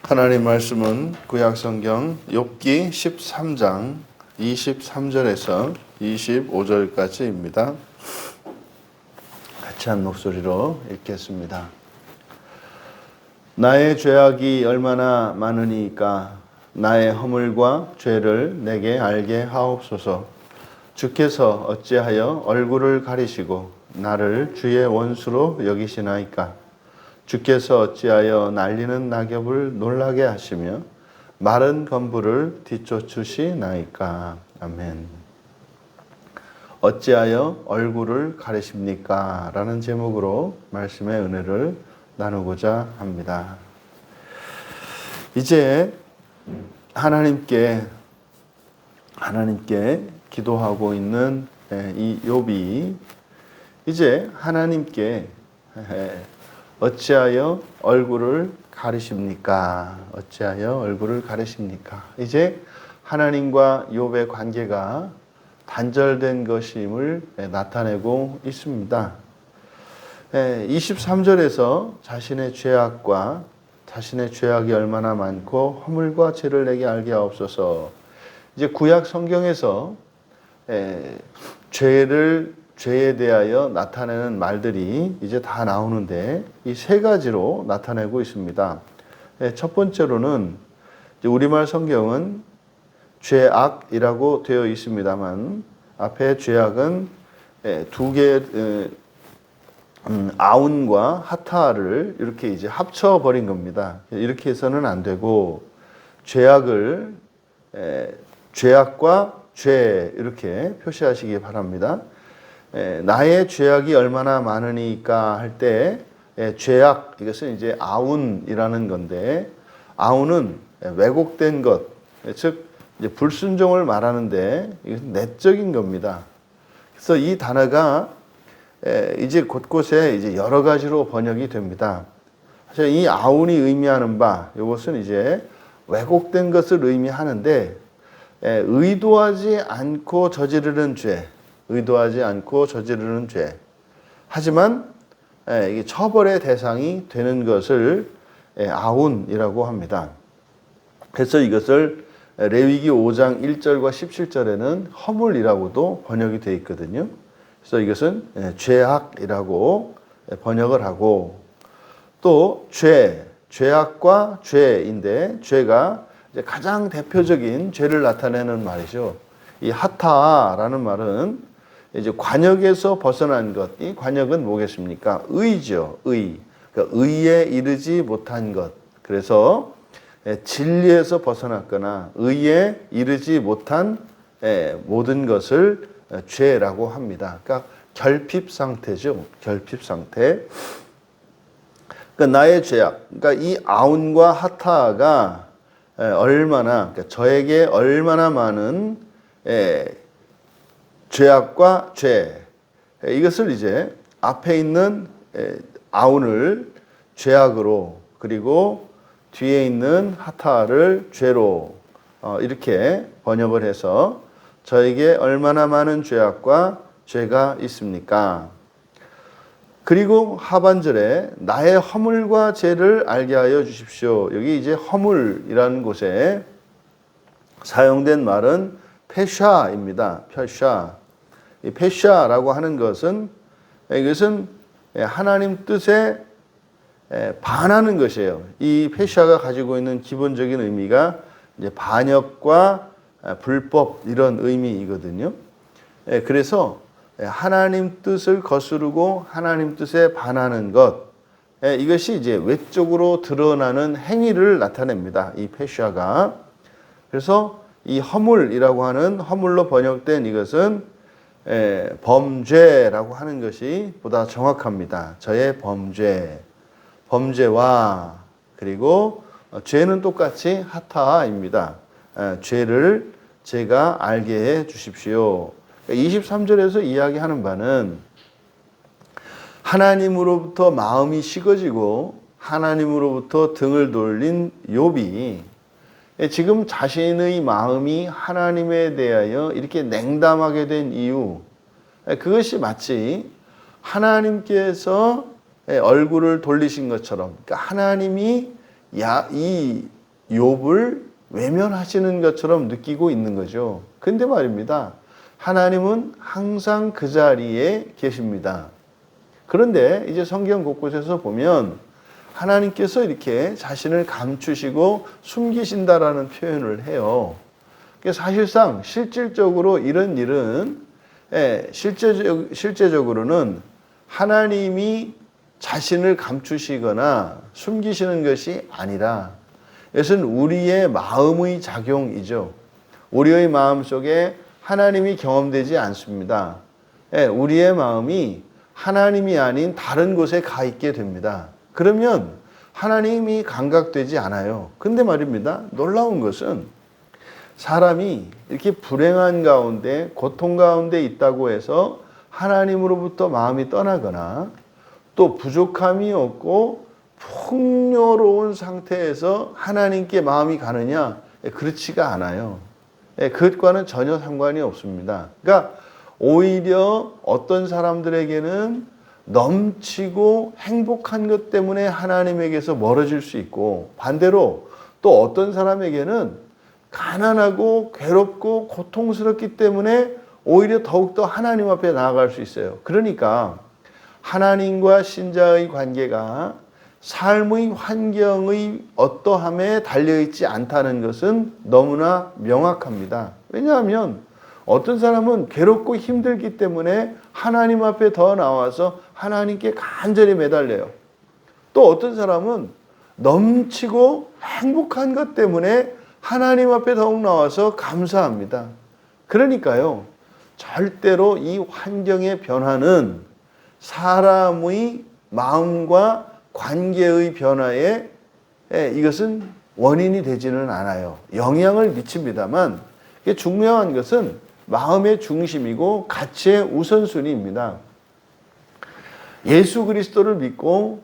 하나님 말씀은 구약성경 욥기 13장 23절에서 25절까지입니다. 같이 한 목소리로 읽겠습니다. 나의 죄악이 얼마나 많으니까 나의 허물과 죄를 내게 알게 하옵소서. 주께서 어찌하여 얼굴을 가리시고 나를 주의 원수로 여기시나이까. 주께서 어찌하여 날리는 낙엽을 놀라게 하시며 마른 건부를 뒤쫓으시나이까. 아멘. 어찌하여 얼굴을 가리십니까? 라는 제목으로 말씀의 은혜를 나누고자 합니다. 이제 하나님께 기도하고 있는 이 욥이 이제 하나님께 어찌하여 얼굴을 가리십니까? 어찌하여 얼굴을 가리십니까? 이제 하나님과 욥의 관계가 단절된 것임을 나타내고 있습니다. 23절에서 자신의 죄악이 얼마나 많고 허물과 죄를 내게 알게 하옵소서. 이제 구약 성경에서 죄에 대하여 나타내는 말들이 이제 다 나오는데 이 세 가지로 나타내고 있습니다. 첫 번째로는 우리말 성경은 죄악이라고 되어 있습니다만 앞에 죄악은 두 개의 아운과 하타를 이렇게 이제 합쳐버린 겁니다. 이렇게 해서는 안 되고 죄악을 죄악과 죄 이렇게 표시하시기 바랍니다. 나의 죄악이 얼마나 많으니까 할 때 죄악 이것은 이제 아운이라는 건데 아운은 왜곡된 것, 즉 이제 불순종을 말하는데 이것은 내적인 겁니다. 그래서 이 단어가 이제 곳곳에 이제 여러 가지로 번역이 됩니다. 사실 이 아운이 의미하는 바 이것은 이제 왜곡된 것을 의미하는데 의도하지 않고 저지르는 죄. 하지만 이게 처벌의 대상이 되는 것을 아운이라고 합니다. 그래서 이것을 레위기 5장 1절과 17절에는 허물이라고도 번역이 되어 있거든요. 그래서 이것은 죄악이라고 번역을 하고 또 죄악과 죄인데 죄가 이제 가장 대표적인 죄를 나타내는 말이죠. 이 하타라는 말은 이제 관역에서 벗어난 것. 이 관역은 뭐겠습니까? 의죠. 그러니까 의에 이르지 못한 것. 그래서 진리에서 벗어났거나 의에 이르지 못한 모든 것을 죄라고 합니다. 그러니까 결핍 상태죠. 결핍 상태. 그러니까 나의 죄악. 그러니까 이 아운과 하타가 그러니까 저에게 얼마나 많은 죄악과 죄 이것을 이제 앞에 있는 아운을 죄악으로 그리고 뒤에 있는 하타를 죄로 이렇게 번역을 해서 저에게 얼마나 많은 죄악과 죄가 있습니까? 그리고 하반절에 나의 허물과 죄를 알게 하여 주십시오. 여기 이제 허물이라는 곳에 사용된 말은 페샤입니다. 페샤. 이 페샤라고 하는 것은 이것은 하나님 뜻에 반하는 것이에요. 이 페샤가 가지고 있는 기본적인 의미가 이제 반역과 불법 이런 의미이거든요. 그래서 하나님 뜻을 거스르고 하나님 뜻에 반하는 것 이것이 이제 외적으로 드러나는 행위를 나타냅니다. 이 페샤가. 그래서 이 허물이라고 하는 허물로 번역된 이것은 범죄라고 하는 것이 보다 정확합니다. 저의 범죄와 그리고 죄는 똑같이 하타입니다. 죄를 제가 알게 해 주십시오. 23절에서 이야기하는 바는 하나님으로부터 마음이 식어지고 하나님으로부터 등을 돌린 욥이 지금 자신의 마음이 하나님에 대하여 이렇게 냉담하게 된 이유 그것이 마치 하나님께서 얼굴을 돌리신 것처럼 그러니까 하나님이 이 욥을 외면하시는 것처럼 느끼고 있는 거죠. 근데 말입니다. 하나님은 항상 그 자리에 계십니다. 그런데 이제 성경 곳곳에서 보면 하나님께서 이렇게 자신을 감추시고 숨기신다라는 표현을 해요. 사실상 실질적으로 이런 일은 실제적으로는 하나님이 자신을 감추시거나 숨기시는 것이 아니라 이것은 우리의 마음의 작용이죠. 우리의 마음 속에 하나님이 경험되지 않습니다. 우리의 마음이 하나님이 아닌 다른 곳에 가 있게 됩니다. 그러면 하나님이 감각되지 않아요. 근데 말입니다. 놀라운 것은 사람이 이렇게 불행한 가운데 고통 가운데 있다고 해서 하나님으로부터 마음이 떠나거나 또 부족함이 없고 풍요로운 상태에서 하나님께 마음이 가느냐? 그렇지가 않아요. 그것과는 전혀 상관이 없습니다. 그러니까 오히려 어떤 사람들에게는 넘치고 행복한 것 때문에 하나님에게서 멀어질 수 있고, 반대로 또 어떤 사람에게는 가난하고 괴롭고 고통스럽기 때문에 오히려 더욱더 하나님 앞에 나아갈 수 있어요. 그러니까 하나님과 신자의 관계가 삶의 환경의 어떠함에 달려있지 않다는 것은 너무나 명확합니다. 왜냐하면 어떤 사람은 괴롭고 힘들기 때문에 하나님 앞에 더 나와서 하나님께 간절히 매달려요. 또 어떤 사람은 넘치고 행복한 것 때문에 하나님 앞에 더욱 나와서 감사합니다. 그러니까요, 절대로 이 환경의 변화는 사람의 마음과 관계의 변화에 이것은 원인이 되지는 않아요. 영향을 미칩니다만 중요한 것은 마음의 중심이고 가치의 우선순위입니다. 예수 그리스도를 믿고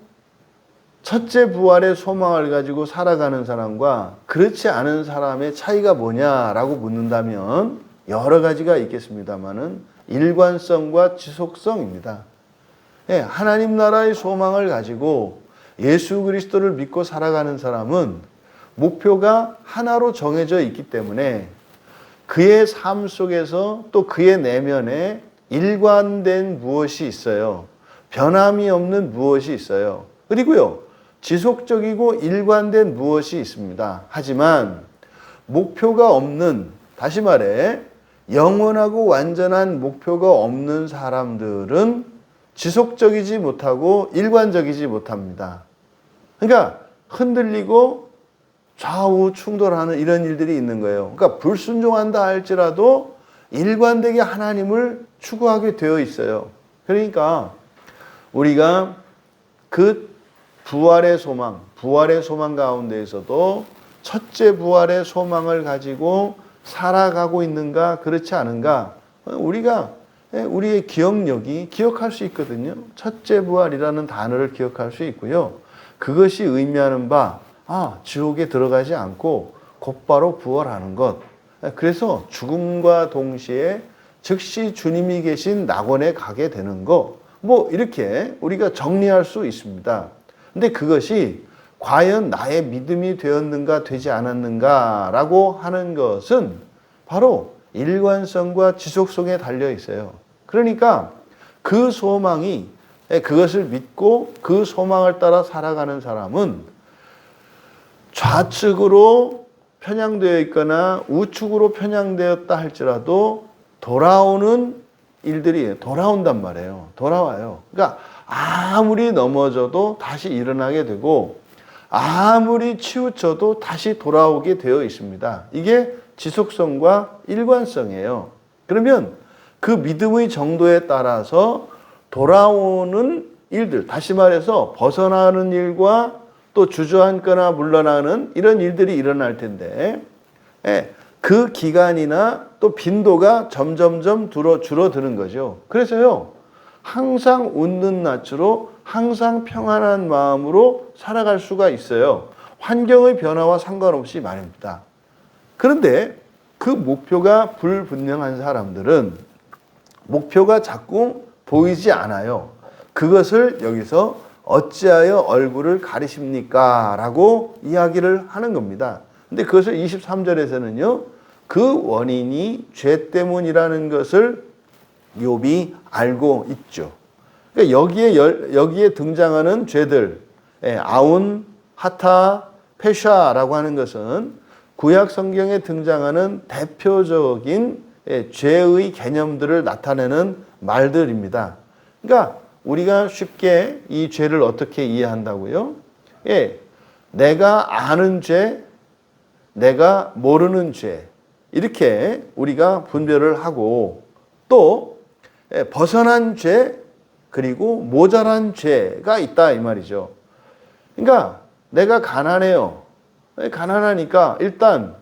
첫째 부활의 소망을 가지고 살아가는 사람과 그렇지 않은 사람의 차이가 뭐냐라고 묻는다면 여러 가지가 있겠습니다만은 일관성과 지속성입니다. 하나님 나라의 소망을 가지고 예수 그리스도를 믿고 살아가는 사람은 목표가 하나로 정해져 있기 때문에 그의 삶 속에서 또 그의 내면에 일관된 무엇이 있어요. 변함이 없는 무엇이 있어요. 그리고요, 지속적이고 일관된 무엇이 있습니다. 하지만 목표가 없는, 다시 말해 영원하고 완전한 목표가 없는 사람들은 지속적이지 못하고 일관적이지 못합니다. 그러니까 흔들리고 좌우 충돌하는 이런 일들이 있는 거예요. 그러니까 불순종한다 할지라도 일관되게 하나님을 추구하게 되어 있어요. 그러니까 우리가 그 부활의 소망 가운데에서도 첫째 부활의 소망을 가지고 살아가고 있는가 그렇지 않은가 우리가 우리의 기억력이 기억할 수 있거든요. 첫째 부활이라는 단어를 기억할 수 있고요. 그것이 의미하는 바 지옥에 들어가지 않고 곧바로 부활하는 것. 그래서 죽음과 동시에 즉시 주님이 계신 낙원에 가게 되는 것. 이렇게 우리가 정리할 수 있습니다. 근데 그것이 과연 나의 믿음이 되었는가 되지 않았는가라고 하는 것은 바로 일관성과 지속성에 달려 있어요. 그러니까 그 소망이 그것을 믿고 그 소망을 따라 살아가는 사람은 좌측으로 편향되어 있거나 우측으로 편향되었다 할지라도 돌아오는 일들이 돌아온단 말이에요. 돌아와요. 그러니까 아무리 넘어져도 다시 일어나게 되고 아무리 치우쳐도 다시 돌아오게 되어 있습니다. 이게 지속성과 일관성이에요. 그러면 그 믿음의 정도에 따라서 돌아오는 일들, 다시 말해서 벗어나는 일과 또 주저앉거나 물러나는 이런 일들이 일어날 텐데 그 기간이나 또 빈도가 점점점 줄어드는 거죠. 그래서요, 항상 웃는 낯으로 항상 평안한 마음으로 살아갈 수가 있어요. 환경의 변화와 상관없이 말입니다. 그런데 그 목표가 불분명한 사람들은 목표가 자꾸 보이지 않아요. 그것을 여기서 어찌하여 얼굴을 가리십니까? 라고 이야기를 하는 겁니다. 근데 그것을 23절에서는요, 그 원인이 죄 때문이라는 것을 욥이 알고 있죠. 그러니까 여기에 등장하는 죄들, 아운, 하타, 페샤라고 하는 것은 구약 성경에 등장하는 대표적인 죄의 개념들을 나타내는 말들입니다. 그러니까 우리가 쉽게 이 죄를 어떻게 이해한다고요? 내가 아는 죄, 내가 모르는 죄, 이렇게 우리가 분별을 하고, 또 벗어난 죄, 그리고 모자란 죄가 있다 이 말이죠. 그러니까 내가 가난해요. 가난하니까 일단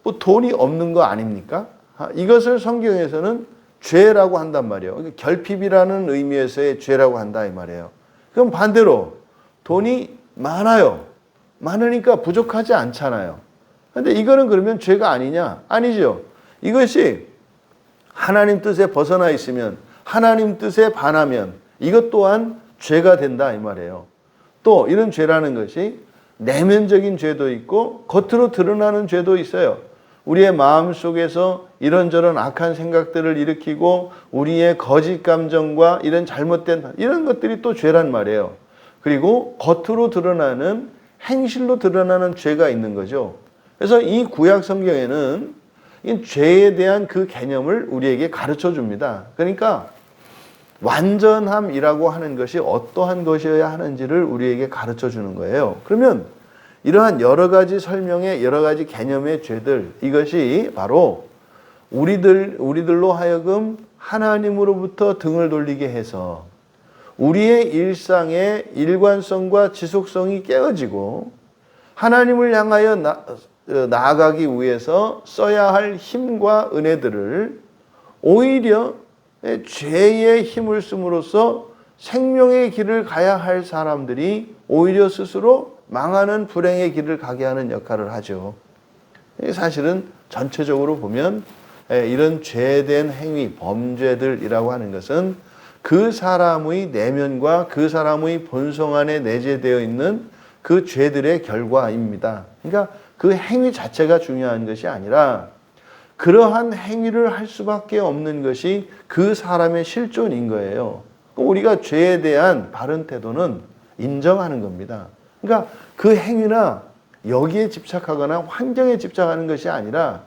뭐 돈이 없는 거 아닙니까? 이것을 성경에서는 죄라고 한단 말이에요. 결핍이라는 의미에서의 죄라고 한다 이 말이에요. 그럼 반대로 돈이 많아요. 많으니까 부족하지 않잖아요. 근데 이거는 그러면 죄가 아니냐? 아니죠. 이것이 하나님 뜻에 벗어나 있으면, 하나님 뜻에 반하면 이것 또한 죄가 된다 이 말이에요. 또 이런 죄라는 것이 내면적인 죄도 있고 겉으로 드러나는 죄도 있어요. 우리의 마음속에서 이런저런 악한 생각들을 일으키고 우리의 거짓 감정과 이런 잘못된 이런 것들이 또 죄란 말이에요. 그리고 겉으로 드러나는 행실로 드러나는 죄가 있는 거죠. 그래서 이 구약 성경에는 이 죄에 대한 그 개념을 우리에게 가르쳐 줍니다. 그러니까 완전함이라고 하는 것이 어떠한 것이어야 하는지를 우리에게 가르쳐 주는 거예요. 그러면 이러한 여러 가지 설명의 여러 가지 개념의 죄들, 이것이 바로 우리들로 하여금 하나님으로부터 등을 돌리게 해서 우리의 일상의 일관성과 지속성이 깨어지고 하나님을 향하여 나아가기 위해서 써야 할 힘과 은혜들을 오히려 죄의 힘을 씀으로써 생명의 길을 가야 할 사람들이 오히려 스스로 망하는 불행의 길을 가게 하는 역할을 하죠. 사실은 전체적으로 보면 이런 죄된 행위, 범죄들이라고 하는 것은 그 사람의 내면과 그 사람의 본성 안에 내재되어 있는 그 죄들의 결과입니다. 그러니까 그 행위 자체가 중요한 것이 아니라 그러한 행위를 할 수밖에 없는 것이 그 사람의 실존인 거예요. 우리가 죄에 대한 바른 태도는 인정하는 겁니다. 그러니까 그 행위나 여기에 집착하거나 환경에 집착하는 것이 아니라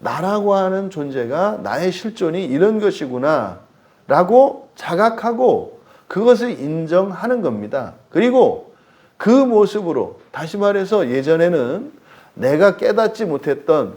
나라고 하는 존재가 나의 실존이 이런 것이구나 라고 자각하고 그것을 인정하는 겁니다. 그리고 그 모습으로 다시 말해서 예전에는 내가 깨닫지 못했던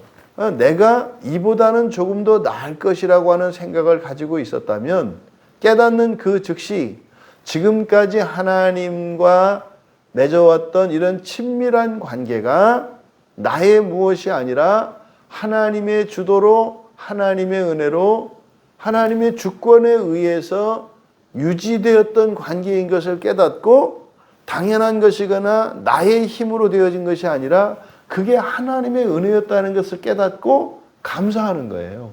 내가 이보다는 조금 더 나을 것이라고 하는 생각을 가지고 있었다면 깨닫는 그 즉시 지금까지 하나님과 맺어왔던 이런 친밀한 관계가 나의 무엇이 아니라 하나님의 주도로 하나님의 은혜로 하나님의 주권에 의해서 유지되었던 관계인 것을 깨닫고 당연한 것이거나 나의 힘으로 되어진 것이 아니라 그게 하나님의 은혜였다는 것을 깨닫고 감사하는 거예요.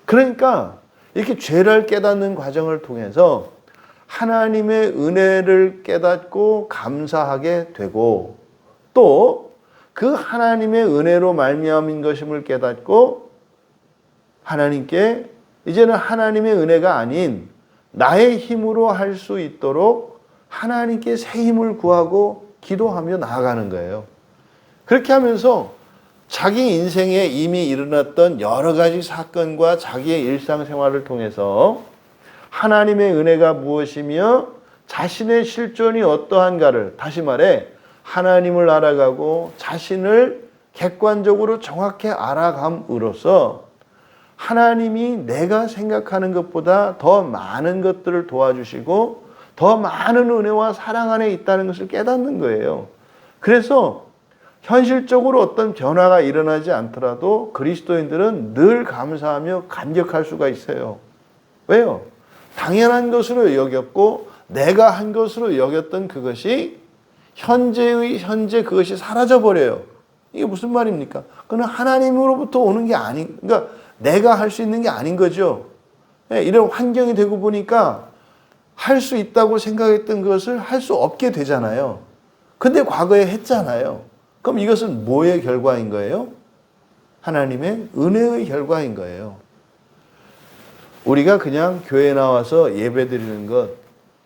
그러니까 이렇게 죄를 깨닫는 과정을 통해서 하나님의 은혜를 깨닫고 감사하게 되고 또 그 하나님의 은혜로 말미암은 것임을 깨닫고 하나님께 이제는 하나님의 은혜가 아닌 나의 힘으로 할 수 있도록 하나님께 새 힘을 구하고 기도하며 나아가는 거예요. 그렇게 하면서 자기 인생에 이미 일어났던 여러 가지 사건과 자기의 일상생활을 통해서 하나님의 은혜가 무엇이며 자신의 실존이 어떠한가를 다시 말해 하나님을 알아가고 자신을 객관적으로 정확히 알아감으로써 하나님이 내가 생각하는 것보다 더 많은 것들을 도와주시고 더 많은 은혜와 사랑 안에 있다는 것을 깨닫는 거예요. 그래서 현실적으로 어떤 변화가 일어나지 않더라도 그리스도인들은 늘 감사하며 감격할 수가 있어요. 왜요? 당연한 것으로 여겼고 내가 한 것으로 여겼던 그것이 현재 그것이 사라져버려요. 이게 무슨 말입니까? 그건 하나님으로부터 오는 게 그러니까 내가 할 수 있는 게 아닌 거죠. 이런 환경이 되고 보니까 할 수 있다고 생각했던 것을 할 수 없게 되잖아요. 근데 과거에 했잖아요. 그럼 이것은 뭐의 결과인 거예요? 하나님의 은혜의 결과인 거예요. 우리가 그냥 교회에 나와서 예배드리는 것,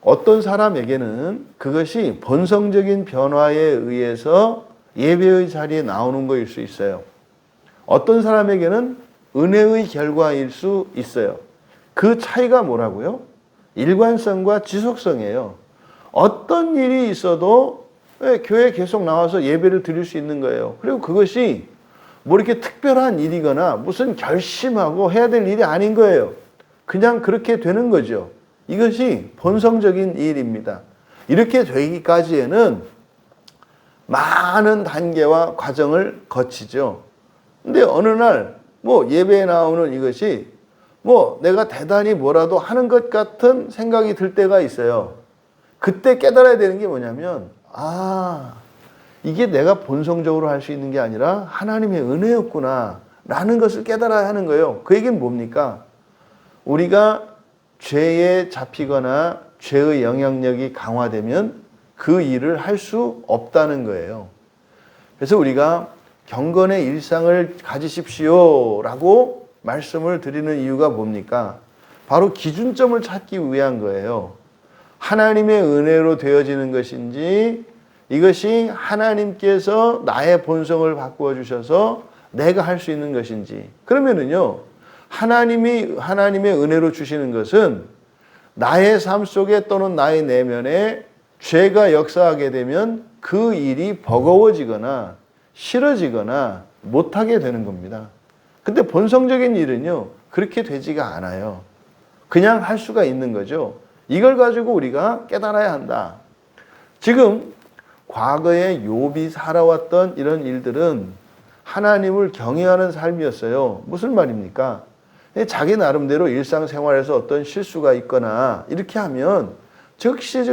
어떤 사람에게는 그것이 본성적인 변화에 의해서 예배의 자리에 나오는 것일 수 있어요. 어떤 사람에게는 은혜의 결과일 수 있어요. 그 차이가 뭐라고요? 일관성과 지속성이에요. 어떤 일이 있어도 교회에 계속 나와서 예배를 드릴 수 있는 거예요. 그리고 그것이 뭐 이렇게 특별한 일이거나 무슨 결심하고 해야 될 일이 아닌 거예요. 그냥 그렇게 되는 거죠. 이것이 본성적인 일입니다. 이렇게 되기까지에는 많은 단계와 과정을 거치죠. 근데 어느 날 뭐 예배에 나오는 이것이 뭐 내가 대단히 뭐라도 하는 것 같은 생각이 들 때가 있어요. 그때 깨달아야 되는 게 뭐냐면 이게 내가 본성적으로 할 수 있는 게 아니라 하나님의 은혜였구나 라는 것을 깨달아야 하는 거예요. 그 얘기는 뭡니까? 우리가 죄에 잡히거나 죄의 영향력이 강화되면 그 일을 할 수 없다는 거예요. 그래서 우리가 경건의 일상을 가지십시오 라고 말씀을 드리는 이유가 뭡니까? 바로 기준점을 찾기 위한 거예요. 하나님의 은혜로 되어지는 것인지 이것이 하나님께서 나의 본성을 바꾸어 주셔서 내가 할 수 있는 것인지. 그러면은요, 하나님의 은혜로 주시는 것은 나의 삶 속에 또는 나의 내면에 죄가 역사하게 되면 그 일이 버거워지거나 싫어지거나 못하게 되는 겁니다. 근데 본성적인 일은요, 그렇게 되지가 않아요. 그냥 할 수가 있는 거죠. 이걸 가지고 우리가 깨달아야 한다. 지금 과거에 욥이 살아왔던 이런 일들은 하나님을 경외하는 삶이었어요. 무슨 말입니까? 자기 나름대로 일상생활에서 어떤 실수가 있거나 이렇게 하면 즉시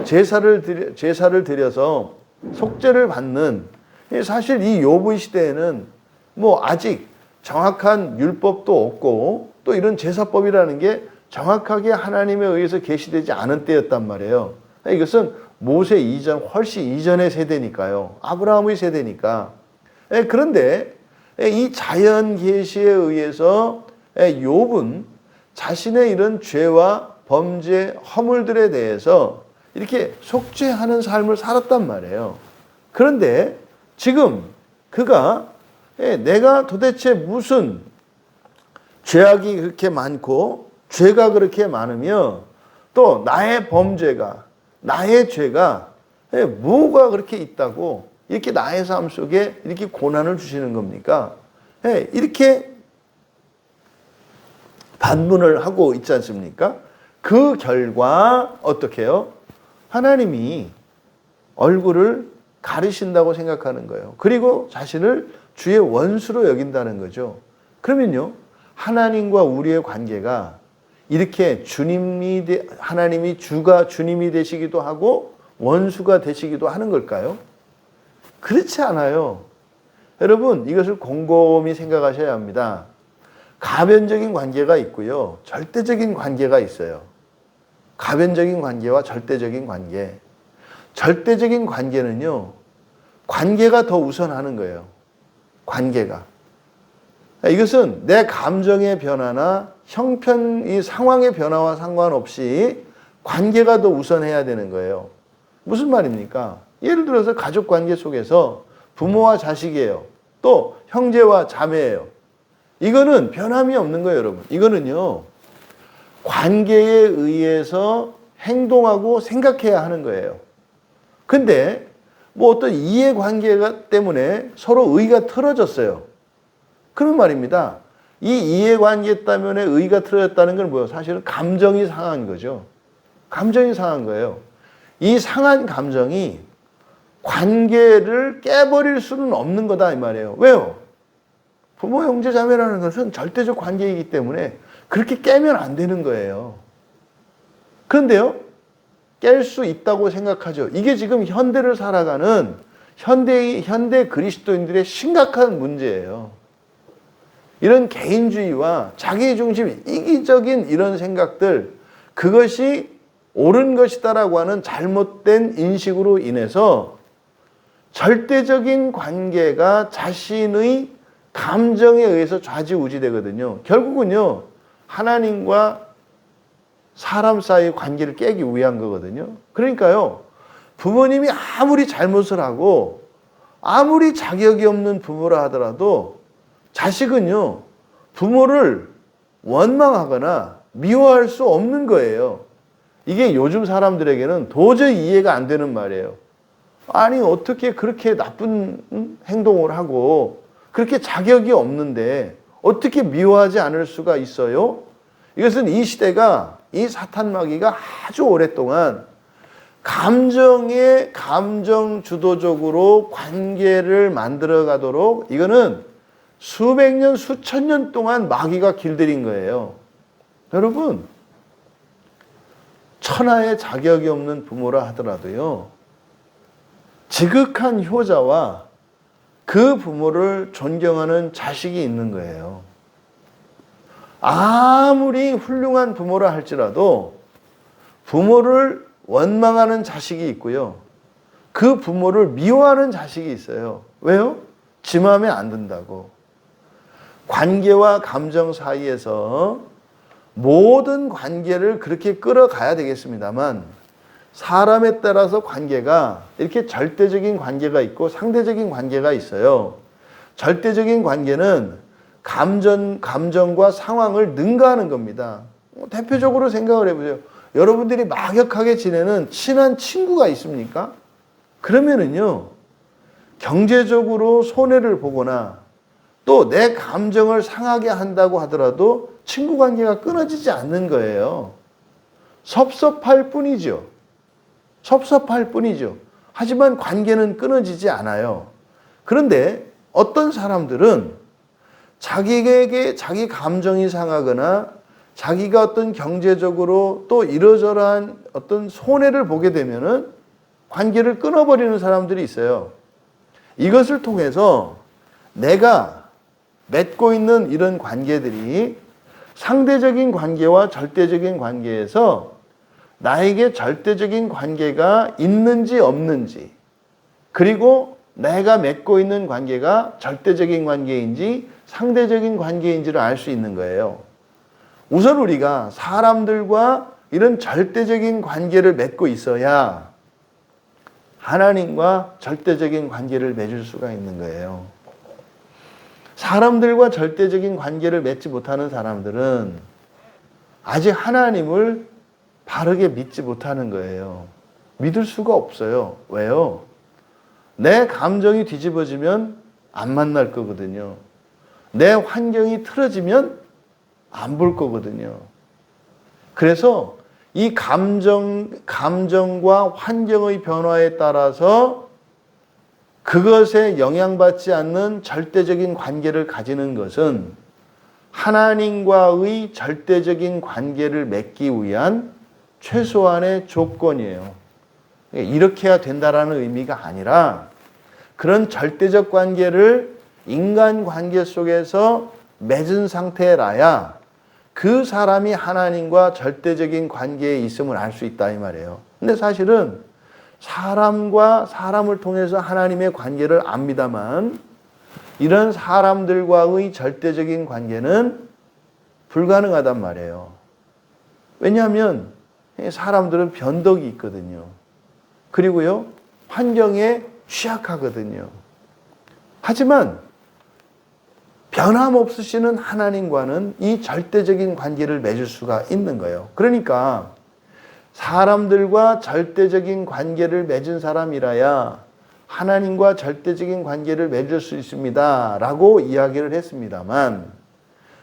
제사를 드려서 속죄를 받는, 사실 이 욥의 시대에는 뭐 아직 정확한 율법도 없고 또 이런 제사법이라는 게 정확하게 하나님에 의해서 계시되지 않은 때였단 말이에요. 이것은 모세 이전, 훨씬 이전의 세대니까요. 아브라함의 세대니까. 그런데 이 자연 계시에 의해서 욥은 자신의 이런 죄와 범죄, 허물들에 대해서 이렇게 속죄하는 삶을 살았단 말이에요. 그런데 지금 그가 내가 도대체 무슨 죄악이 그렇게 많고 죄가 그렇게 많으며 또 나의 범죄가, 나의 죄가 뭐가 그렇게 있다고 이렇게 나의 삶 속에 이렇게 고난을 주시는 겁니까? 이렇게 반문을 하고 있지 않습니까? 그 결과 어떻게 해요? 하나님이 얼굴을 가르신다고 생각하는 거예요. 그리고 자신을 주의 원수로 여긴다는 거죠. 그러면요, 하나님과 우리의 관계가 이렇게 하나님이 주님이 되시기도 하고 원수가 되시기도 하는 걸까요? 그렇지 않아요. 여러분, 이것을 곰곰이 생각하셔야 합니다. 가변적인 관계가 있고요, 절대적인 관계가 있어요. 가변적인 관계와 절대적인 관계. 절대적인 관계는요, 관계가 더 우선하는 거예요. 관계가. 이것은 내 감정의 변화나 이 상황의 변화와 상관없이 관계가 더 우선해야 되는 거예요. 무슨 말입니까? 예를 들어서 가족 관계 속에서 부모와 자식이에요. 또 형제와 자매예요. 이거는 변함이 없는 거예요, 여러분. 이거는요, 관계에 의해서 행동하고 생각해야 하는 거예요. 근데 뭐 어떤 이해관계가 때문에 서로 의가 틀어졌어요. 그런 말입니다. 이 이해관계 때문에 의가 틀어졌다는 건 뭐예요? 사실은 감정이 상한 거죠. 감정이 상한 거예요. 이 상한 감정이 관계를 깨버릴 수는 없는 거다 이 말이에요. 왜요? 부모, 형제, 자매라는 것은 절대적 관계이기 때문에 그렇게 깨면 안 되는 거예요. 그런데요, 깰 수 있다고 생각하죠. 이게 지금 현대를 살아가는 현대 그리스도인들의 심각한 문제예요. 이런 개인주의와 자기중심, 이기적인 이런 생각들, 그것이 옳은 것이다라고 하는 잘못된 인식으로 인해서 절대적인 관계가 자신의 감정에 의해서 좌지우지되거든요. 결국은요, 하나님과 사람 사이의 관계를 깨기 위한 거거든요. 그러니까요, 부모님이 아무리 잘못을 하고 아무리 자격이 없는 부모라 하더라도 자식은요, 부모를 원망하거나 미워할 수 없는 거예요. 이게 요즘 사람들에게는 도저히 이해가 안 되는 말이에요. 아니, 어떻게 그렇게 나쁜 행동을 하고 그렇게 자격이 없는데 어떻게 미워하지 않을 수가 있어요? 이것은 이 시대가, 이 사탄 마귀가 아주 오랫동안 감정 주도적으로 관계를 만들어 가도록, 이거는 수백 년, 수천 년 동안 마귀가 길들인 거예요. 여러분, 천하의 자격이 없는 부모라 하더라도요, 지극한 효자와 그 부모를 존경하는 자식이 있는 거예요. 아무리 훌륭한 부모라 할지라도 부모를 원망하는 자식이 있고요, 그 부모를 미워하는 자식이 있어요. 왜요? 지 마음에 안 든다고. 관계와 감정 사이에서 모든 관계를 그렇게 끌어가야 되겠습니다만, 사람에 따라서 관계가 이렇게 절대적인 관계가 있고 상대적인 관계가 있어요. 절대적인 관계는 감정과 상황을 능가하는 겁니다. 대표적으로 생각을 해보세요. 여러분들이 막역하게 지내는 친한 친구가 있습니까? 그러면은요, 경제적으로 손해를 보거나 또 내 감정을 상하게 한다고 하더라도 친구 관계가 끊어지지 않는 거예요. 섭섭할 뿐이죠. 섭섭할 뿐이죠. 하지만 관계는 끊어지지 않아요. 그런데 어떤 사람들은 자기에게 자기 감정이 상하거나 자기가 어떤 경제적으로 또 이러저러한 어떤 손해를 보게 되면은 관계를 끊어버리는 사람들이 있어요. 이것을 통해서 내가 맺고 있는 이런 관계들이 상대적인 관계와 절대적인 관계에서 나에게 절대적인 관계가 있는지 없는지, 그리고 내가 맺고 있는 관계가 절대적인 관계인지 상대적인 관계인지를 알 수 있는 거예요. 우선 우리가 사람들과 이런 절대적인 관계를 맺고 있어야 하나님과 절대적인 관계를 맺을 수가 있는 거예요. 사람들과 절대적인 관계를 맺지 못하는 사람들은 아직 하나님을 바르게 믿지 못하는 거예요. 믿을 수가 없어요. 왜요? 내 감정이 뒤집어지면 안 만날 거거든요. 내 환경이 틀어지면 안 볼 거거든요. 그래서 이 감정과 환경의 변화에 따라서 그것에 영향받지 않는 절대적인 관계를 가지는 것은 하나님과의 절대적인 관계를 맺기 위한 최소한의 조건이에요. 이렇게 해야 된다라는 의미가 아니라 그런 절대적 관계를 인간 관계 속에서 맺은 상태라야 그 사람이 하나님과 절대적인 관계에 있음을 알 수 있다 이 말이에요. 근데 사실은 사람과 사람을 통해서 하나님의 관계를 압니다만 이런 사람들과의 절대적인 관계는 불가능하단 말이에요. 왜냐하면 사람들은 변덕이 있거든요. 그리고요, 환경에 취약하거든요. 하지만 변함없으시는 하나님과는 이 절대적인 관계를 맺을 수가 있는 거예요. 그러니까 사람들과 절대적인 관계를 맺은 사람이라야 하나님과 절대적인 관계를 맺을 수 있습니다 라고 이야기를 했습니다만,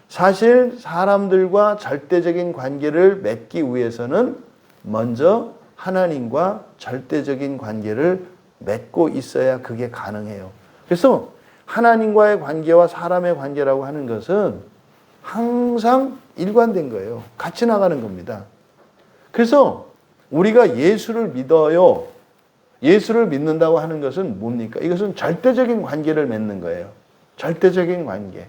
사실 사람들과 절대적인 관계를 맺기 위해서는 먼저 하나님과 절대적인 관계를 맺고 있어야 그게 가능해요. 그래서 하나님과의 관계와 사람의 관계라고 하는 것은 항상 일관된 거예요. 같이 나가는 겁니다. 그래서 우리가 예수를 믿어요. 예수를 믿는다고 하는 것은 뭡니까? 이것은 절대적인 관계를 맺는 거예요. 절대적인 관계.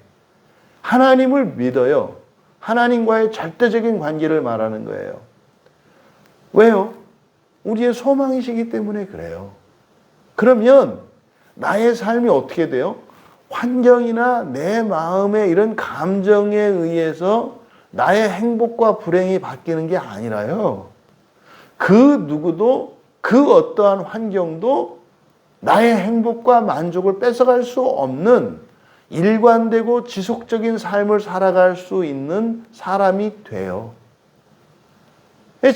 하나님을 믿어요. 하나님과의 절대적인 관계를 말하는 거예요. 왜요? 우리의 소망이시기 때문에 그래요. 그러면 나의 삶이 어떻게 돼요? 환경이나 내 마음의 이런 감정에 의해서 나의 행복과 불행이 바뀌는 게 아니라요. 그 누구도 그 어떠한 환경도 나의 행복과 만족을 뺏어갈 수 없는 일관되고 지속적인 삶을 살아갈 수 있는 사람이 돼요.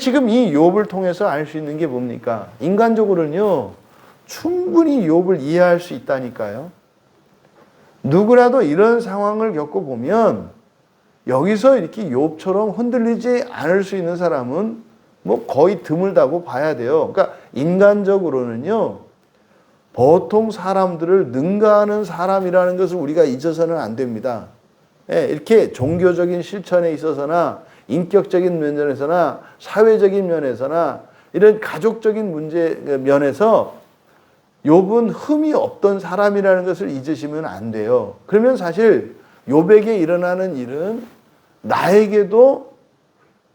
지금 이 욥을 통해서 알 수 있는 게 뭡니까? 인간적으로는요, 충분히 욥을 이해할 수 있다니까요. 누구라도 이런 상황을 겪어보면 여기서 이렇게 욥처럼 흔들리지 않을 수 있는 사람은 뭐 거의 드물다고 봐야 돼요. 그러니까 인간적으로는요, 보통 사람들을 능가하는 사람이라는 것을 우리가 잊어서는 안 됩니다. 이렇게 종교적인 실천에 있어서나 인격적인 면에서나 사회적인 면에서나 이런 가족적인 문제 면에서 욥은 흠이 없던 사람이라는 것을 잊으시면 안 돼요. 그러면 사실 욥에게 일어나는 일은 나에게도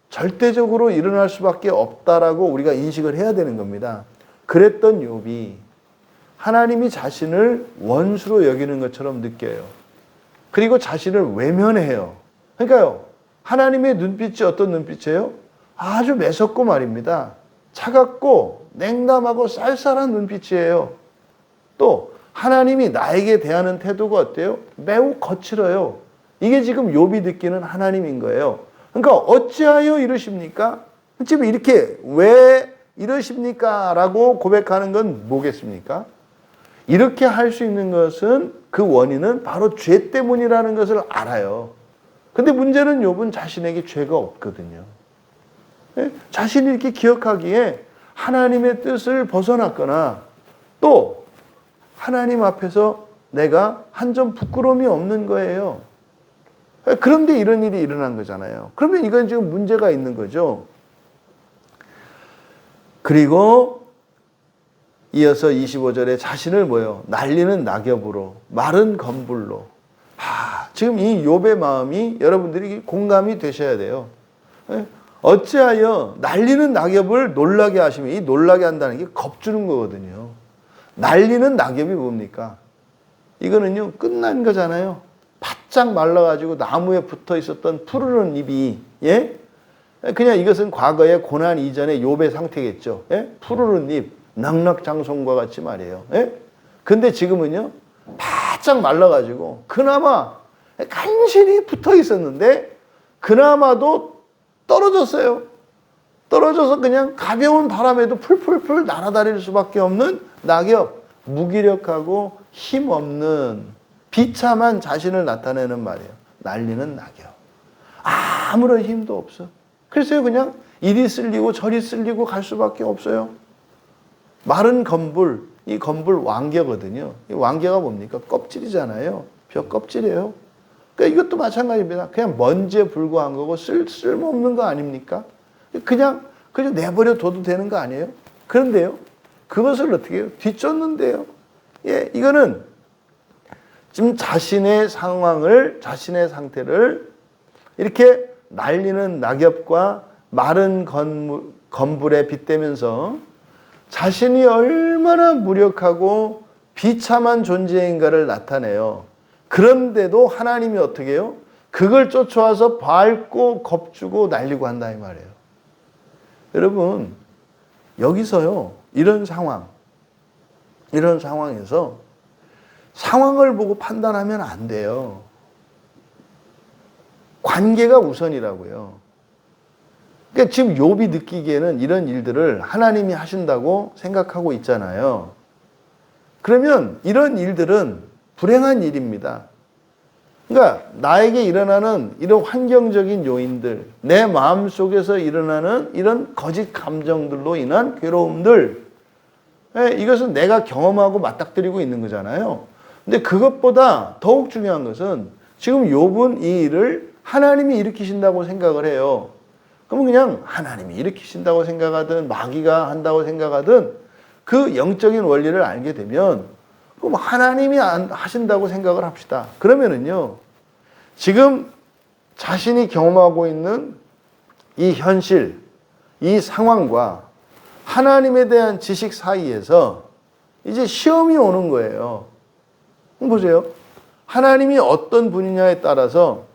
절대적으로 일어날 수밖에 없다라고 우리가 인식을 해야 되는 겁니다. 그랬던 욥이 하나님이 자신을 원수로 여기는 것처럼 느껴요. 그리고 자신을 외면해요. 그러니까요, 하나님의 눈빛이 어떤 눈빛이에요? 아주 매섭고 말입니다. 차갑고 냉담하고 쌀쌀한 눈빛이에요. 또 하나님이 나에게 대하는 태도가 어때요? 매우 거칠어요. 이게 지금 욥이 느끼는 하나님인 거예요. 그러니까 어찌하여 이러십니까? 지금 이렇게 왜 이러십니까? 라고 고백하는 건 뭐겠습니까? 이렇게 할 수 있는 것은 그 원인은 바로 죄 때문이라는 것을 알아요. 근데 문제는 욥은 자신에게 죄가 없거든요. 자신이 이렇게 기억하기에 하나님의 뜻을 벗어났거나 또 하나님 앞에서 내가 한 점 부끄러움이 없는 거예요. 그런데 이런 일이 일어난 거잖아요. 그러면 이건 지금 문제가 있는 거죠. 그리고 이어서 25절에 자신을 뭐요? 날리는 낙엽으로, 마른 검불로. 지금 이 욥의 마음이 여러분들이 공감이 되셔야 돼요. 어찌하여 날리는 낙엽을 놀라게 하시면, 이 놀라게 한다는 게 겁주는 거거든요. 날리는 낙엽이 뭡니까? 이거는요, 끝난 거잖아요. 바짝 말라가지고 나무에 붙어 있었던 푸르른 잎이, 그냥 이것은 과거의 고난 이전의 욥의 상태겠죠. 푸르른 잎, 낙낙장송과 같이 말이에요. 근데 지금은요, 바짝 말라가지고, 그나마 간신히 붙어 있었는데, 그나마도 떨어졌어요. 떨어져서 그냥 가벼운 바람에도 풀풀풀 날아다닐 수밖에 없는 낙엽, 무기력하고 힘없는 비참한 자신을 나타내는 말이에요. 날리는 낙엽. 아무런 힘도 없어. 그래서 그냥 이리 쓸리고 저리 쓸리고 갈 수밖에 없어요. 마른 검불, 이 검불 왕개거든요. 이 왕개가 뭡니까? 껍질이잖아요. 벼 껍질이에요. 그러니까 이것도 마찬가지입니다. 그냥 먼지에 불과한 거고 쓸모없는 거 아닙니까? 그냥 내버려 둬도 되는 거 아니에요? 그런데요, 그것을 어떻게 해요? 뒤쫓는데요. 이거는 지금 자신의 상황을, 자신의 상태를 이렇게 날리는 낙엽과 마른 검불에 빗대면서 자신이 얼마나 무력하고 비참한 존재인가를 나타내요. 그런데도 하나님이 어떻게 해요? 그걸 쫓아와서 밟고 겁주고 날리고 한다 이 말이에요. 여러분, 여기서요, 이런 상황에서 상황을 보고 판단하면 안 돼요. 관계가 우선이라고요. 그러니까 지금 욥이 느끼기에는 이런 일들을 하나님이 하신다고 생각하고 있잖아요. 그러면 이런 일들은 불행한 일입니다. 그러니까 나에게 일어나는 이런 환경적인 요인들, 내 마음속에서 일어나는 이런 거짓 감정들로 인한 괴로움들, 이것은 내가 경험하고 맞닥뜨리고 있는 거잖아요. 근데 그것보다 더욱 중요한 것은 지금 욥은 이 일을 하나님이 일으키신다고 생각을 해요. 그러면 그냥 하나님이 일으키신다고 생각하든 마귀가 한다고 생각하든 그 영적인 원리를 알게 되면 그럼 하나님이 하신다고 생각을 합시다. 그러면은요, 지금 자신이 경험하고 있는 이 현실, 이 상황과 하나님에 대한 지식 사이에서 이제 시험이 오는 거예요. 보세요. 하나님이 어떤 분이냐에 따라서,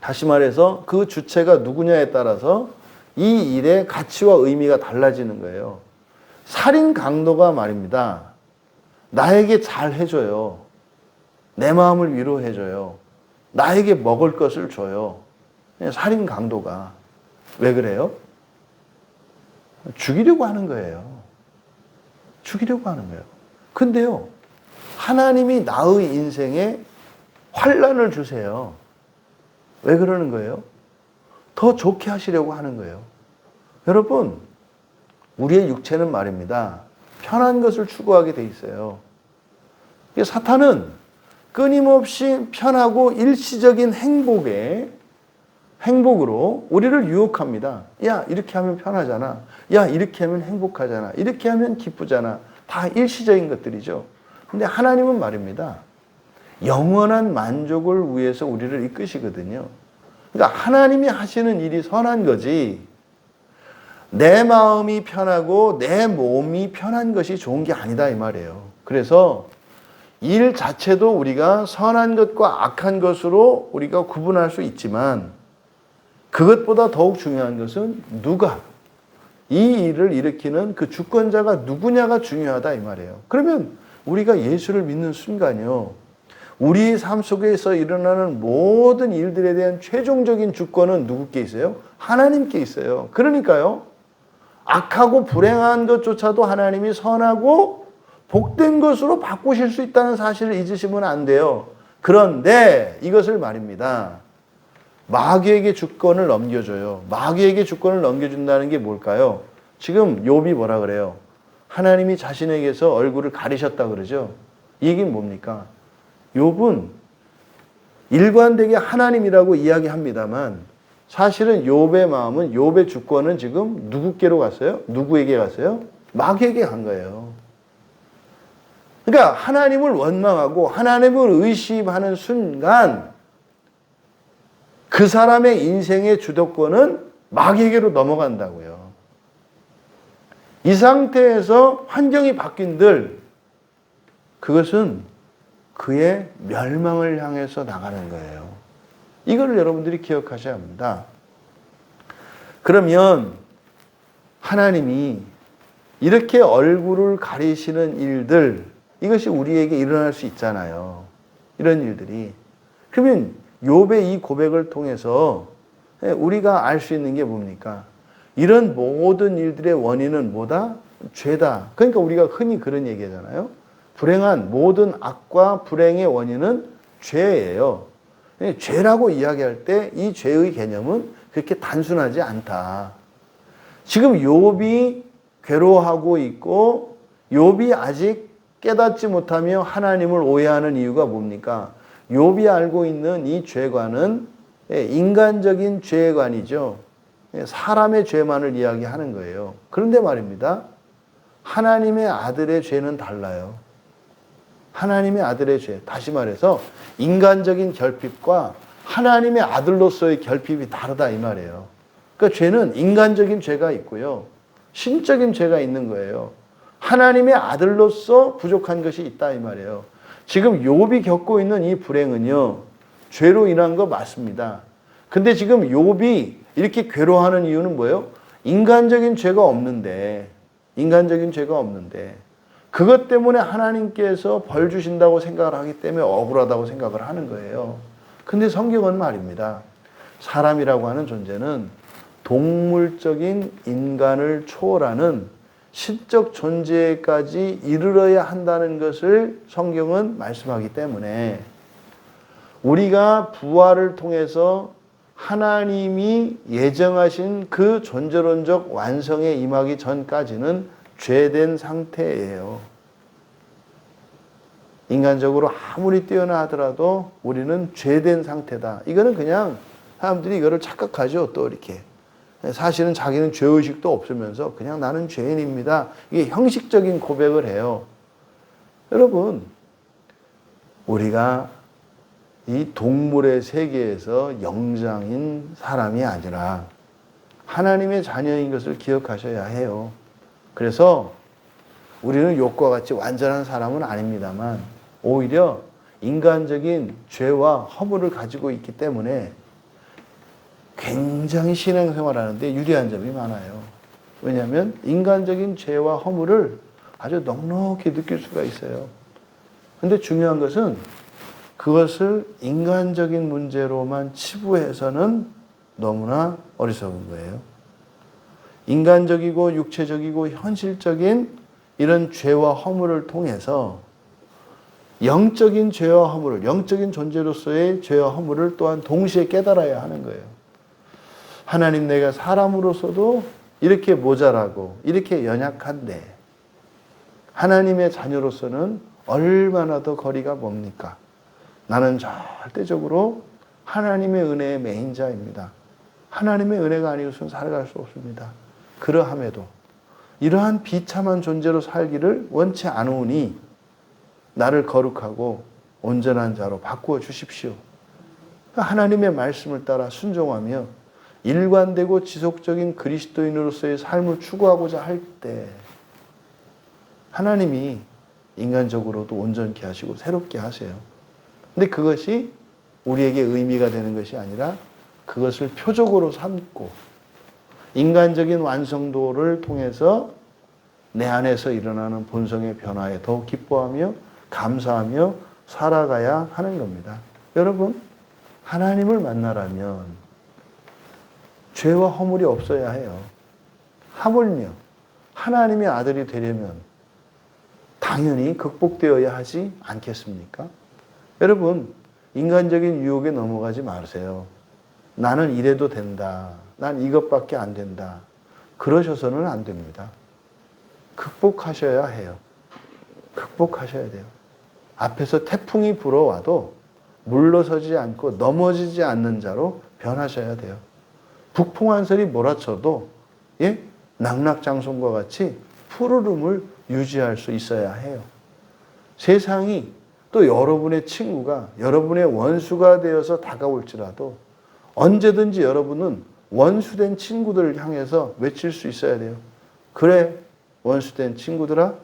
다시 말해서 그 주체가 누구냐에 따라서 이 일의 가치와 의미가 달라지는 거예요. 살인 강도가 말입니다. 나에게 잘 해줘요. 내 마음을 위로해줘요. 나에게 먹을 것을 줘요. 살인 강도가. 왜 그래요? 죽이려고 하는 거예요. 죽이려고 하는 거예요. 근데요, 하나님이 나의 인생에 환난을 주세요. 왜 그러는 거예요? 더 좋게 하시려고 하는 거예요. 여러분, 우리의 육체는 말입니다. 편한 것을 추구하게 돼 있어요. 사탄은 끊임없이 편하고 일시적인 행복으로 우리를 유혹합니다. 야, 이렇게 하면 편하잖아. 야, 이렇게 하면 행복하잖아. 이렇게 하면 기쁘잖아. 다 일시적인 것들이죠. 근데 하나님은 말입니다. 영원한 만족을 위해서 우리를 이끄시거든요. 그러니까 하나님이 하시는 일이 선한 거지, 내 마음이 편하고 내 몸이 편한 것이 좋은 게 아니다 이 말이에요. 그래서 일 자체도 우리가 선한 것과 악한 것으로 우리가 구분할 수 있지만, 그것보다 더욱 중요한 것은 누가 이 일을 일으키는 그 주권자가 누구냐가 중요하다 이 말이에요. 그러면 우리가 예수를 믿는 순간요, 우리 삶 속에서 일어나는 모든 일들에 대한 최종적인 주권은 누구께 있어요? 하나님께 있어요. 그러니까요, 악하고 불행한 것조차도 하나님이 선하고 복된 것으로 바꾸실 수 있다는 사실을 잊으시면 안 돼요. 그런데 이것을 말입니다, 마귀에게 주권을 넘겨줘요. 마귀에게 주권을 넘겨준다는 게 뭘까요? 지금 욥이 뭐라 그래요? 하나님이 자신에게서 얼굴을 가리셨다 그러죠. 이 얘기는 뭡니까? 욥은 일관되게 하나님이라고 이야기합니다만, 사실은 욥의 마음은, 욥의 주권은 지금 누구께로 갔어요? 누구에게 갔어요? 마귀에게 간 거예요. 그러니까 하나님을 원망하고 하나님을 의심하는 순간 그 사람의 인생의 주도권은 마귀에게로 넘어간다고요. 이 상태에서 환경이 바뀐들 그것은 그의 멸망을 향해서 나가는 거예요. 이걸 여러분들이 기억하셔야 합니다. 그러면 하나님이 이렇게 얼굴을 가리시는 일들, 이것이 우리에게 일어날 수 있잖아요. 이런 일들이. 그러면 욥의 이 고백을 통해서 우리가 알 수 있는 게 뭡니까? 이런 모든 일들의 원인은 뭐다? 죄다. 그러니까 우리가 흔히 그런 얘기하잖아요. 불행한 모든 악과 불행의 원인은 죄예요. 죄라고 이야기할 때 이 죄의 개념은 그렇게 단순하지 않다. 지금 욥이 괴로워하고 있고 욥이 아직 깨닫지 못하며 하나님을 오해하는 이유가 뭡니까? 욥이 알고 있는 이 죄관은 인간적인 죄관이죠. 사람의 죄만을 이야기하는 거예요. 그런데 말입니다, 하나님의 아들의 죄는 달라요. 하나님의 아들의 죄, 다시 말해서 인간적인 결핍과 하나님의 아들로서의 결핍이 다르다 이 말이에요. 그러니까 죄는 인간적인 죄가 있고요, 신적인 죄가 있는 거예요. 하나님의 아들로서 부족한 것이 있다 이 말이에요. 지금 욥이 겪고 있는 이 불행은요, 죄로 인한 거 맞습니다. 근데 지금 욥이 이렇게 괴로워하는 이유는 뭐예요? 인간적인 죄가 없는데 그것 때문에 하나님께서 벌 주신다고 생각을 하기 때문에 억울하다고 생각을 하는 거예요. 근데 성경은 말입니다, 사람이라고 하는 존재는 동물적인 인간을 초월하는 신적 존재까지 이르러야 한다는 것을 성경은 말씀하기 때문에, 우리가 부활을 통해서 하나님이 예정하신 그 존재론적 완성에 임하기 전까지는 죄된 상태예요. 인간적으로 아무리 뛰어나 하더라도 우리는 죄된 상태다. 이거는 그냥 사람들이 이거를 착각하죠. 또 이렇게. 사실은 자기는 죄의식도 없으면서 그냥 나는 죄인입니다. 이게 형식적인 고백을 해요. 여러분, 우리가 이 동물의 세계에서 영장인 사람이 아니라 하나님의 자녀인 것을 기억하셔야 해요. 그래서 우리는 욥과 같이 완전한 사람은 아닙니다만 오히려 인간적인 죄와 허물을 가지고 있기 때문에 굉장히 신앙생활하는데 유리한 점이 많아요. 왜냐하면 인간적인 죄와 허물을 아주 넉넉히 느낄 수가 있어요. 근데 중요한 것은 그것을 인간적인 문제로만 치부해서는 너무나 어리석은 거예요. 인간적이고 육체적이고 현실적인 이런 죄와 허물을 통해서 영적인 죄와 허물을, 영적인 존재로서의 죄와 허물을 또한 동시에 깨달아야 하는 거예요. 하나님, 내가 사람으로서도 이렇게 모자라고 이렇게 연약한데 하나님의 자녀로서는 얼마나 더 거리가 멉니까? 나는 절대적으로 하나님의 은혜의 매인자입니다. 하나님의 은혜가 아니고서는 살아갈 수 없습니다. 그러함에도 이러한 비참한 존재로 살기를 원치 않으니 나를 거룩하고 온전한 자로 바꾸어 주십시오. 하나님의 말씀을 따라 순종하며 일관되고 지속적인 그리스도인으로서의 삶을 추구하고자 할 때 하나님이 인간적으로도 온전케 하시고 새롭게 하세요. 근데 그것이 우리에게 의미가 되는 것이 아니라 그것을 표적으로 삼고 인간적인 완성도를 통해서 내 안에서 일어나는 본성의 변화에 더욱 기뻐하며 감사하며 살아가야 하는 겁니다. 여러분, 하나님을 만나려면 죄와 허물이 없어야 해요. 하물며 하나님의 아들이 되려면 당연히 극복되어야 하지 않겠습니까? 여러분, 인간적인 유혹에 넘어가지 마세요. 나는 이래도 된다. 난 이것밖에 안 된다. 그러셔서는 안 됩니다. 극복하셔야 해요. 극복하셔야 돼요. 앞에서 태풍이 불어와도 물러서지 않고 넘어지지 않는 자로 변하셔야 돼요. 북풍 한 설이 몰아쳐도 낙낙장송과 같이 푸르름을 유지할 수 있어야 해요. 세상이 또 여러분의 친구가 여러분의 원수가 되어서 다가올지라도 언제든지 여러분은 원수된 친구들을 향해서 외칠 수 있어야 돼요. 그래, 원수된 친구들아,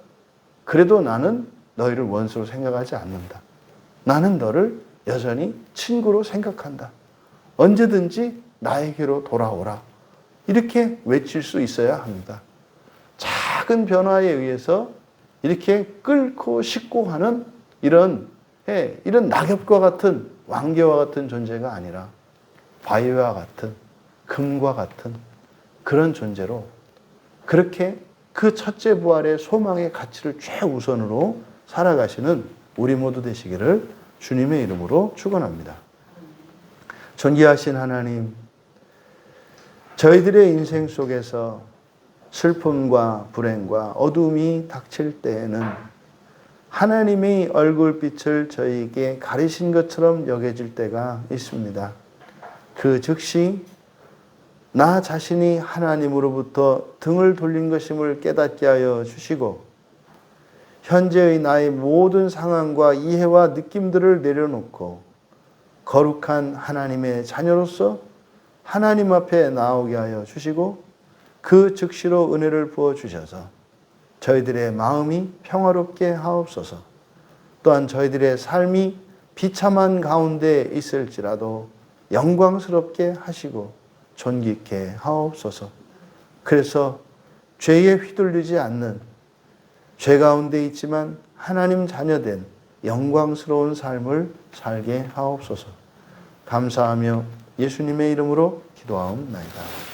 그래도 나는 너희를 원수로 생각하지 않는다. 나는 너를 여전히 친구로 생각한다. 언제든지 나에게로 돌아오라. 이렇게 외칠 수 있어야 합니다. 작은 변화에 의해서 이렇게 끓고 식고 하는 이런 낙엽과 같은 왕개와 같은 존재가 아니라 바위와 같은 금과 같은 그런 존재로 그렇게 그 첫째 부활의 소망의 가치를 최우선으로 살아가시는 우리 모두 되시기를 주님의 이름으로 축원합니다. 존귀하신 하나님, 저희들의 인생 속에서 슬픔과 불행과 어둠이 닥칠 때에는 하나님의 얼굴빛을 저희에게 가리신 것처럼 여겨질 때가 있습니다. 그 즉시 나 자신이 하나님으로부터 등을 돌린 것임을 깨닫게 하여 주시고 현재의 나의 모든 상황과 이해와 느낌들을 내려놓고 거룩한 하나님의 자녀로서 하나님 앞에 나오게 하여 주시고 그 즉시로 은혜를 부어주셔서 저희들의 마음이 평화롭게 하옵소서. 또한 저희들의 삶이 비참한 가운데 있을지라도 영광스럽게 하시고 존귀케 하옵소서. 그래서 죄에 휘둘리지 않는 죄 가운데 있지만 하나님 자녀된 영광스러운 삶을 살게 하옵소서. 감사하며 예수님의 이름으로 기도하옵나이다.